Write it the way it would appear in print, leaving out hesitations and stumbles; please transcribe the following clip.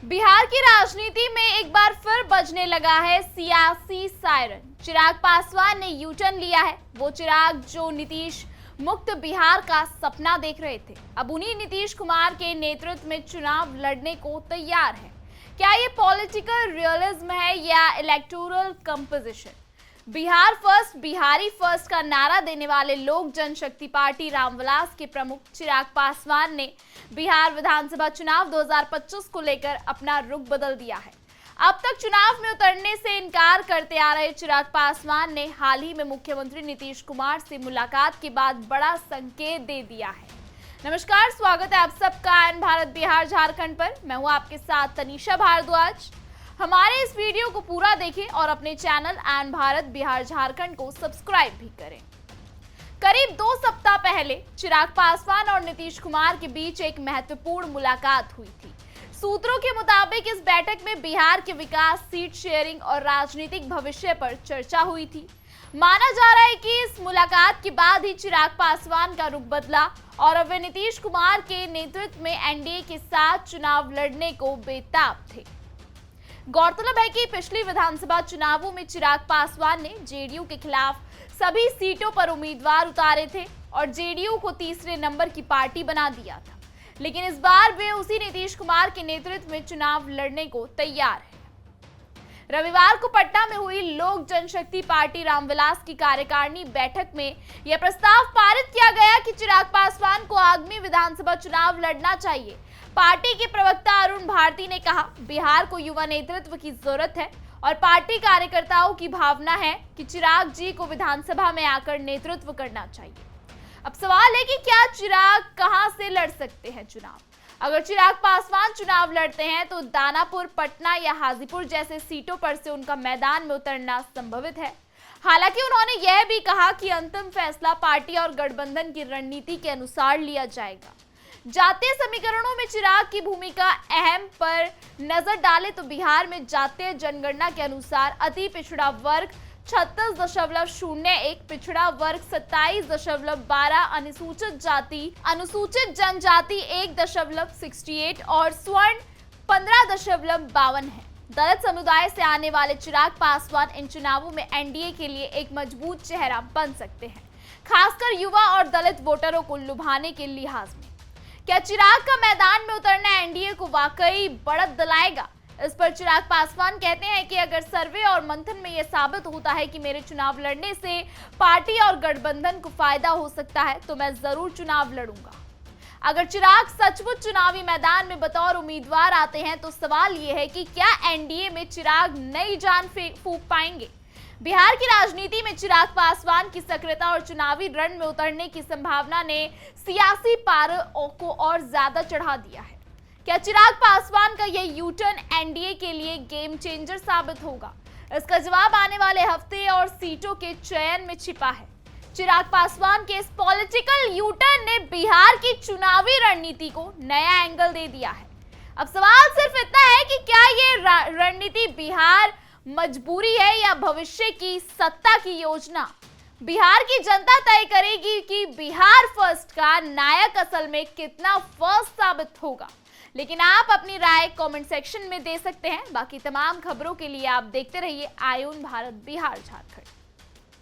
बिहार की राजनीति में एक बार फिर बजने लगा है सियासी सायरन। चिराग पासवान ने यू टर्न लिया है। वो चिराग जो नीतीश मुक्त बिहार का सपना देख रहे थे, अब उन्हीं नीतीश कुमार के नेतृत्व में चुनाव लड़ने को तैयार है। क्या ये पॉलिटिकल रियलिज्म है या electoral composition? Bihar first, Bihari first का नारा देने वाले लोक जनशक्ति पार्टी रामविलास के प्रमुख चिराग पासवान ने बिहार विधानसभा चुनाव 2025 को लेकर अपना रुख बदल दिया है। अब तक चुनाव में उतरने से इनकार करते आ रहे चिराग पासवान ने हाल ही में मुख्यमंत्री नीतीश कुमार से मुलाकात के बाद बड़ा संकेत दे दिया है। नमस्कार, स्वागत है आप सबका आयन भारत बिहार झारखंड पर। मैं हूं आपके साथ तनीषा भारद्वाज। हमारे इस वीडियो को पूरा देखें और अपने चैनल आयन भारत बिहार झारखंड को सब्सक्राइब भी करें। करीब 2 सप्ताह पहले चिराग पासवान और नीतीश कुमार के बीच एक महत्वपूर्ण मुलाकात हुई थी। सूत्रों के मुताबिक इस बैठक में बिहार के विकास, सीट शेयरिंग और राजनीतिक भविष्य पर चर्चा हुई थी। माना जा रहा है कि इस मुलाकात के बाद ही चिराग पासवान का रुख बदला और अब वे नीतीश कुमार के नेतृत्व में एनडीए के साथ चुनाव लड़ने को बेताब थे। गौरतलब है कि पिछली विधानसभा चुनावों में चिराग पासवान ने जेडीयू के खिलाफ सभी सीटों पर उम्मीदवार उतारे थे और जेडीयू को तीसरे नंबर की पार्टी बना दिया था। लेकिन इस बार वे उसी नीतीश कुमार के नेतृत्व में चुनाव लड़ने को तैयार है। रविवार को पटना में हुई लोक जनशक्ति पार्टी रामविलास की कार्यकारिणी बैठक में यह प्रस्ताव पारित किया गया कि चिराग पासवान को आगामी विधानसभा चुनाव लड़ना चाहिए। पार्टी के प्रवक्ता अरुण भारती ने कहा, बिहार को युवा नेतृत्व की जरूरत है और पार्टी कार्यकर्ताओं की भावना है कि चिराग जी को विधानसभा में आकर नेतृत्व करना चाहिए। अब सवाल है कि क्या चिराग कहां से लड़ सकते हैं चुनाव? अगर चिराग पासवान चुनाव लड़ते हैं तो दानापुर, पटना या हाजीपुर जैसे सीटों पर से उनका मैदान में उतरना संभवित है। हालांकि उन्होंने यह भी कहा कि अंतिम फैसला पार्टी और गठबंधन की रणनीति के अनुसार लिया जाएगा। जातीय समीकरणों में चिराग की भूमिका अहम पर नजर डालें तो बिहार में जातीय जनगणना के अनुसार अति पिछड़ा वर्ग 36.01, पिछड़ा वर्ग 27.12, अनुसूचित जनजाति 1.68 और स्वर्ण 15.52 है। दलित समुदाय से आने वाले चिराग पासवान इन चुनावों में एनडीए के लिए एक मजबूत चेहरा बन सकते हैं, खासकर युवा और दलित वोटरों को लुभाने के लिहाज में। क्या चिराग का मैदान में उतरना एनडीए को वाकई बढ़त दिलाएगा? इस पर चिराग पासवान कहते हैं कि अगर सर्वे और मंथन में यह साबित होता है कि मेरे चुनाव लड़ने से पार्टी और गठबंधन को फायदा हो सकता है तो मैं जरूर चुनाव लड़ूंगा। अगर चिराग सचमुच चुनावी मैदान में बतौर उम्मीदवार आते हैं तो सवाल यह है कि क्या एनडीए में चिराग नई जान फूंक पाएंगे? बिहार की राजनीति में चिराग पासवान की सक्रियता और चुनावी रण में उतरने की संभावना ने सियासी पारे को और ज्यादा चढ़ा दिया है। क्या चिराग पासवान का यह यू टर्न एनडीए के लिए गेम चेंजर साबित होगा? इसका जवाब आने वाले हफ्ते और सीटों के चयन में छिपा है। चिराग पासवान के इस पॉलिटिकल यू टर्न ने बिहार की चुनावी रणनीति को नया एंगल दे दिया है। अब सवाल सिर्फ इतना है कि क्या ये रणनीति बिहार मजबूरी है या भविष्य की सत्ता की योजना? बिहार की जनता तय करेगी कि बिहार फर्स्ट का नायक असल में कितना फर्स्ट साबित होगा। लेकिन आप अपनी राय कमेंट सेक्शन में दे सकते हैं। बाकी तमाम खबरों के लिए आप देखते रहिए आयन भारत बिहार झारखंड।